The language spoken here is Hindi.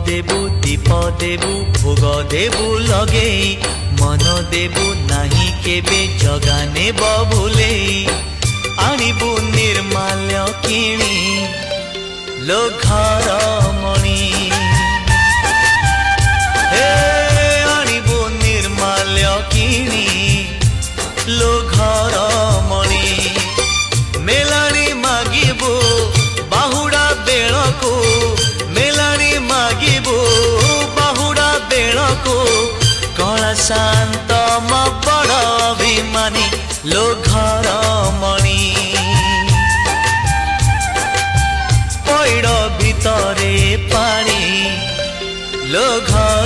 देबु दीप देबु भोग देबु लगे मन देबु नाही केबे जगाने बभुले आनिबु निर्माल्य किणी लो घर मणि आनिबु निर्माल्य किणी लो घर मणि मेलानी मागिबु बाहुड़ा बेलको मेलानी मागिबु बाहुड़ा बेलको कला शांत म बड़ अभिमानी लो घर मणि पैड़ भितरे पानी लो घर